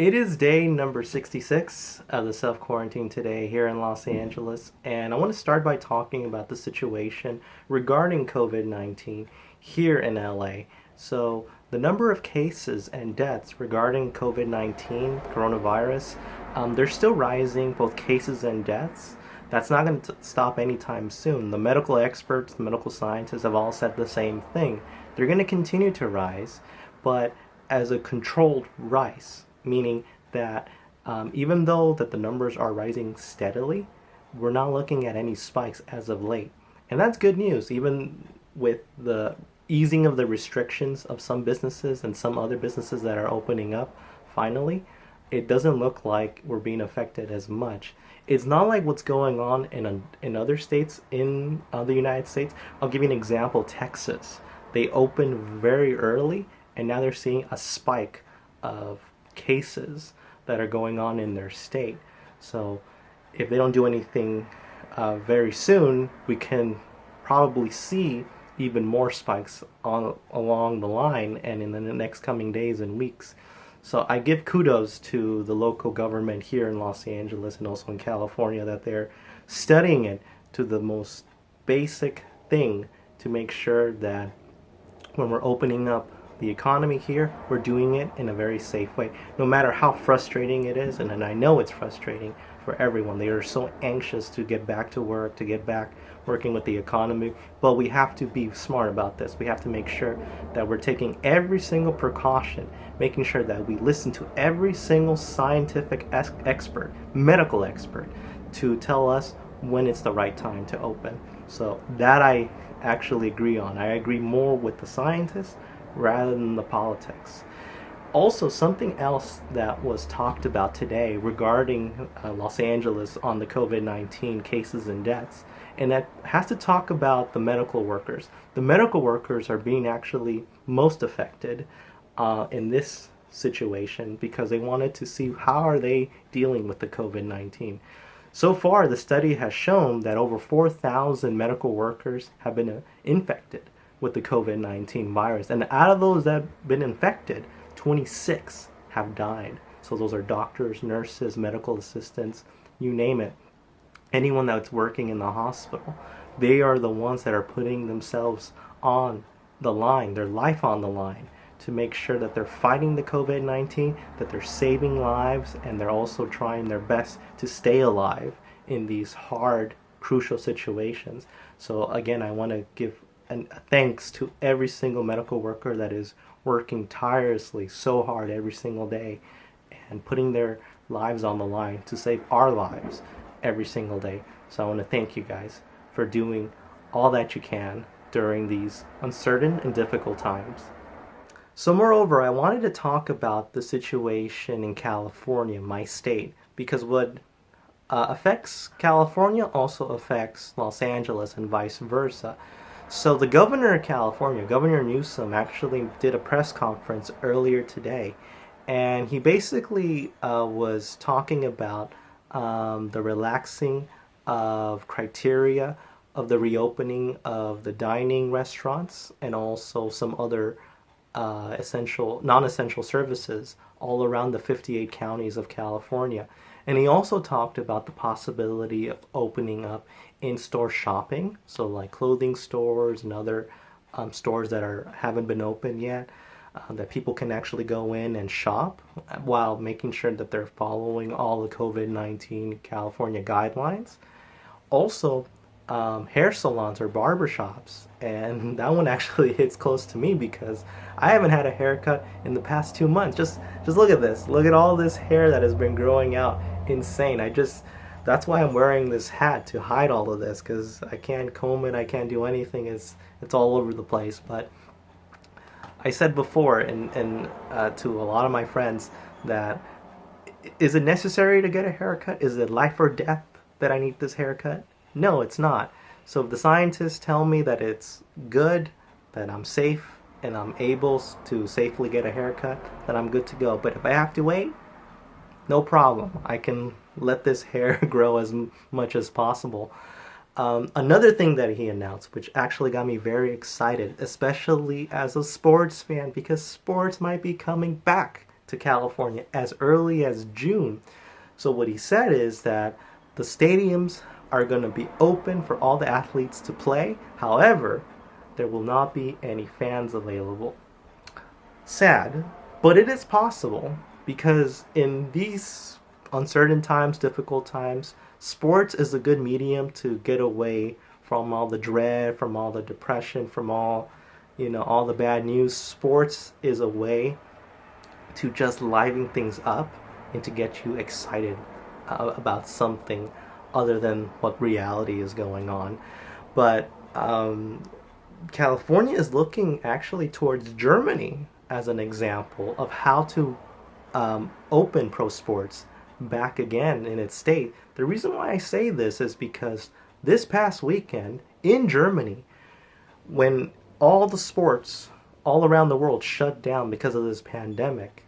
It is day number 66 of the self quarantine today here in Los Angeles, and I want to start by talking about the situation regarding COVID-19 here in LA. So, the number of cases and deaths regarding COVID-19, coronavirus, they're still rising, both cases and deaths. That's not going to stop anytime soon. The medical experts, the medical scientists have all said the same thing. They're going to continue to rise, but as a controlled rise, meaning that even though that the numbers are rising steadily, we're not looking at any spikes as of late. And that's good news, even with the easing of the restrictions of some businesses and some other businesses that are opening up finally. It doesn't look like we're being affected as much. It's not like what's going on in other states in the United States. I'll give you an example. Texas, they opened very early, and now they're seeing a spike of cases that are going on in their state. So if they don't do anything very soon, we can probably see even more spikes along the line and in the next coming days and weeks. So I give kudos to the local government here in Los Angeles and also in California that they're studying it to the most basic thing to make sure that when we're opening up the economy here, we're doing it in a very safe way. No matter how frustrating it is, and I know it's frustrating for everyone. They are so anxious to get back to work, to get back working with the economy. But we have to be smart about this. We have to make sure that we're taking every single precaution, making sure that we listen to every single scientific expert, medical expert, to tell us when it's the right time to open. So that I actually agree on. I agree more with the scientists rather than the politics. Also, something else that was talked about today regarding Los Angeles on the COVID-19 cases and deaths, and that has to talk about the medical workers. The medical workers are being actually most affected in this situation because they wanted to see how are they dealing with the COVID-19. So far, the study has shown that over 4,000 medical workers have been infected with the COVID-19 virus. And out of those that have been infected, 26 have died. So those are doctors, nurses, medical assistants, you name it. Anyone that's working in the hospital, they are the ones that are putting themselves on the line, their life on the line, to make sure that they're fighting the COVID-19, that they're saving lives, and they're also trying their best to stay alive in these hard, crucial situations. So again, I want to give thanks to every single medical worker that is working tirelessly so hard every single day and putting their lives on the line to save our lives every single day. So I want to thank you guys for doing all that you can during these uncertain and difficult times. So moreover, I wanted to talk about the situation in California, my state, because what affects California also affects Los Angeles and vice versa. So the governor of California, Governor Newsom, actually did a press conference earlier today, and he basically was talking about the relaxing of criteria of the reopening of the dining restaurants and also some other non-essential services all around the 58 counties of California. And he also talked about the possibility of opening up in-store shopping, so like clothing stores and other stores that haven't been open yet, that people can actually go in and shop while making sure that they're following all the COVID-19 California guidelines. Also, hair salons or barbershops, and that one actually hits close to me because I haven't had a haircut in the past 2 months. Just look at this. Look at all this hair that has been growing out. Insane. That's why I'm wearing this hat to hide all of this because I can't comb it. I can't do anything. It's all over the place. But I said before, and to a lot of my friends, that is it necessary to get a haircut? Is it life or death that I need this haircut? No, it's not. So if the scientists tell me that it's good, that I'm safe, and I'm able to safely get a haircut, then I'm good to go. But if I have to wait, no problem. I can let this hair grow as much as possible. Another thing that he announced, which actually got me very excited, especially as a sports fan, because sports might be coming back to California as early as June. So what he said is that the stadiums are going to be open for all the athletes to play. However, there will not be any fans available. Sad, but it is possible because in these uncertain times, difficult times, sports is a good medium to get away from all the dread, from all the depression, from all the bad news. Sports is a way to just liven things up and to get you excited about something other than what reality is going on. But California is looking actually towards Germany as an example of how to open pro sports back again in its state. The reason why I say this is because this past weekend in Germany, when all the sports all around the world shut down because of this pandemic,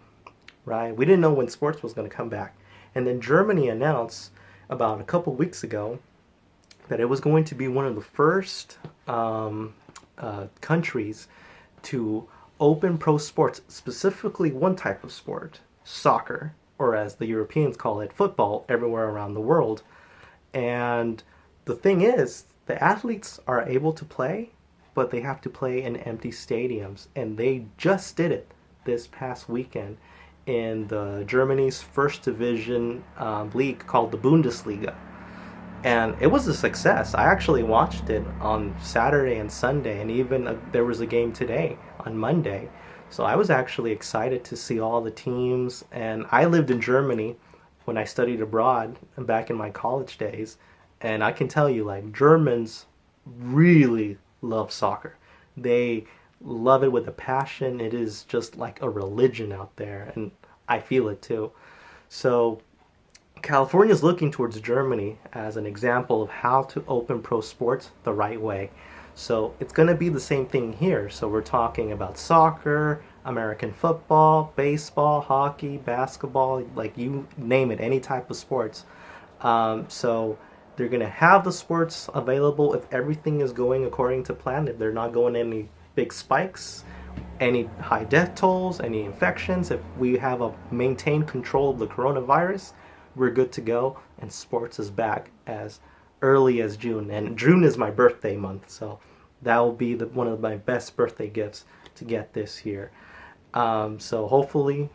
right? We didn't know when sports was going to come back. And then Germany announced about a couple weeks ago that it was going to be one of the first countries to open pro sports, specifically one type of sport, soccer, or as the Europeans call it, football, everywhere around the world. And the thing is, the athletes are able to play, but they have to play in empty stadiums. And they just did it this past weekend in the Germany's first division league called the Bundesliga. And it was a success. I actually watched it on Saturday and Sunday, and even there was a game today on Monday. So I was actually excited to see all the teams. And I lived in Germany when I studied abroad back in my college days. And I can tell you, like, Germans really love soccer. They love it with a passion. It is just like a religion out there, and I feel it too. So California is looking towards Germany as an example of how to open pro sports the right way. So it's going to be the same thing here. So we're talking about soccer, American football, baseball, hockey, basketball, like you name it, any type of sports. So they're going to have the sports available if everything is going according to plan, if they're not going any big spikes, any high death tolls, any infections. If we have a maintained control of the coronavirus, we're good to go, and sports is back as early as June. And June is my birthday month, so that will be one of my best birthday gifts to get this year. So hopefully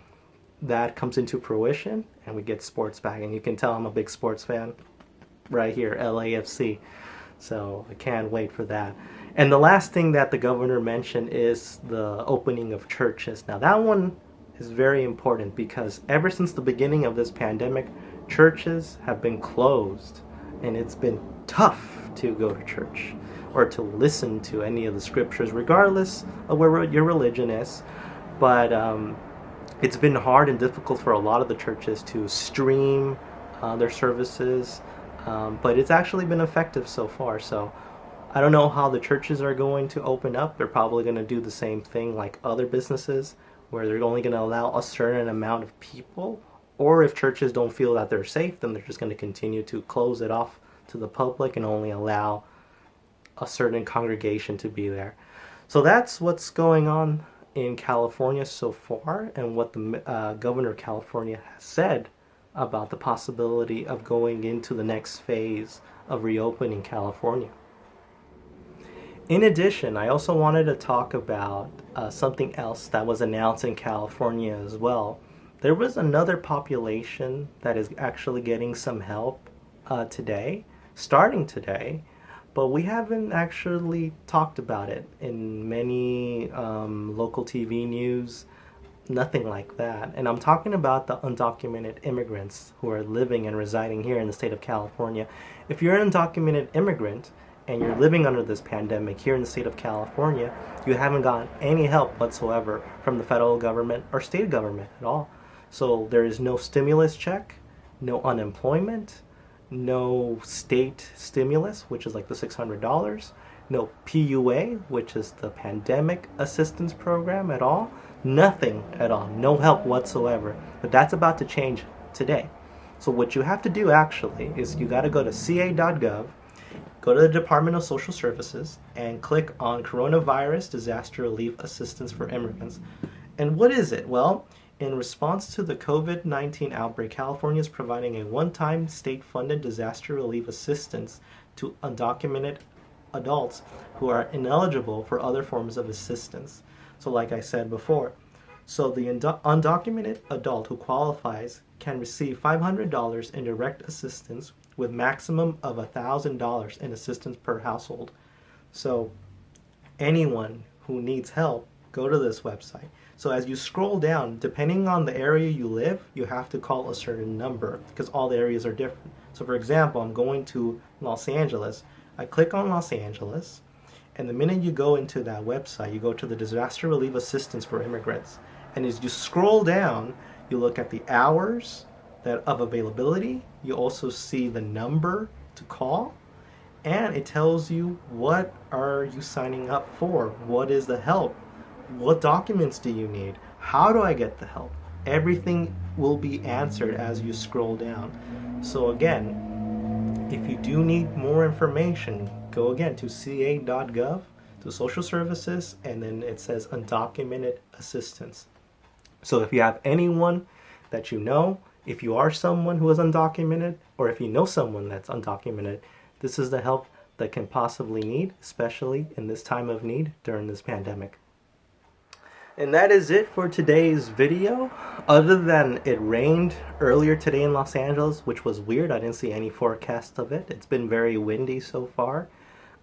that comes into fruition and we get sports back. And you can tell I'm a big sports fan right here, LAFC. So I can't wait for that. And the last thing that the governor mentioned is the opening of churches. Now that one is very important because ever since the beginning of this pandemic, churches have been closed, and it's been tough to go to church or to listen to any of the scriptures, regardless of where your religion is. But it's been hard and difficult for a lot of the churches to stream their services, but it's actually been effective so far. So I don't know how the churches are going to open up. They're probably going to do the same thing like other businesses, where they're only going to allow a certain amount of people. Or if churches don't feel that they're safe, then they're just going to continue to close it off to the public and only allow a certain congregation to be there. So that's what's going on in California so far, and what the governor of California has said about the possibility of going into the next phase of reopening California. In addition, I also wanted to talk about something else that was announced in California as well. There was another population that is actually getting some help starting today, but we haven't actually talked about it in many local TV news, nothing like that. And I'm talking about the undocumented immigrants who are living and residing here in the state of California. If you're an undocumented immigrant and you're living under this pandemic here in the state of California, you haven't gotten any help whatsoever from the federal government or state government at all. So there is no stimulus check, no unemployment, no state stimulus, which is like the $600, no PUA, which is the pandemic assistance program at all, nothing at all, no help whatsoever. But that's about to change today. So what you have to do actually is you got to go to ca.gov, go to the Department of Social Services, and click on Coronavirus Disaster Relief Assistance for Immigrants. And what is it? Well, In response to the COVID-19 outbreak, California is providing a one-time state-funded disaster relief assistance to undocumented adults who are ineligible for other forms of assistance. So like I said before, so the undocumented adult who qualifies can receive $500 in direct assistance with maximum of $1,000 in assistance per household. So anyone who needs help, go to this website. So as you scroll down, depending on the area you live, you have to call a certain number because all the areas are different. So for example, I'm going to Los Angeles. I click on Los Angeles, and the minute you go into that website, you go to the Disaster Relief Assistance for Immigrants. And as you scroll down, you look at the hours of availability. You also see the number to call, and it tells you what are you signing up for, what is the help, what documents do you need, how do I get the help. Everything will be answered as you scroll down. So again, if you do need more information, go again to ca.gov, to social services, and then it says undocumented assistance. So if you have anyone that you know, if you are someone who is undocumented, or if you know someone that's undocumented, this is the help that can possibly need, especially in this time of need during this pandemic. And that is it for today's video. Other than it rained earlier today in Los Angeles, which was weird. I didn't see any forecast of it. It's been very windy so far.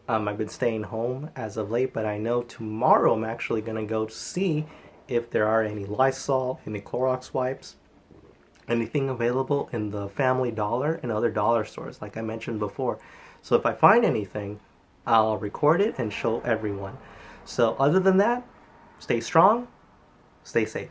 I've been staying home as of late, but I know tomorrow I'm actually going to go see if there are any Lysol, any Clorox wipes, anything available in the Family Dollar and other dollar stores, like I mentioned before. So if I find anything, I'll record it and show everyone. So other than that, stay strong, stay safe.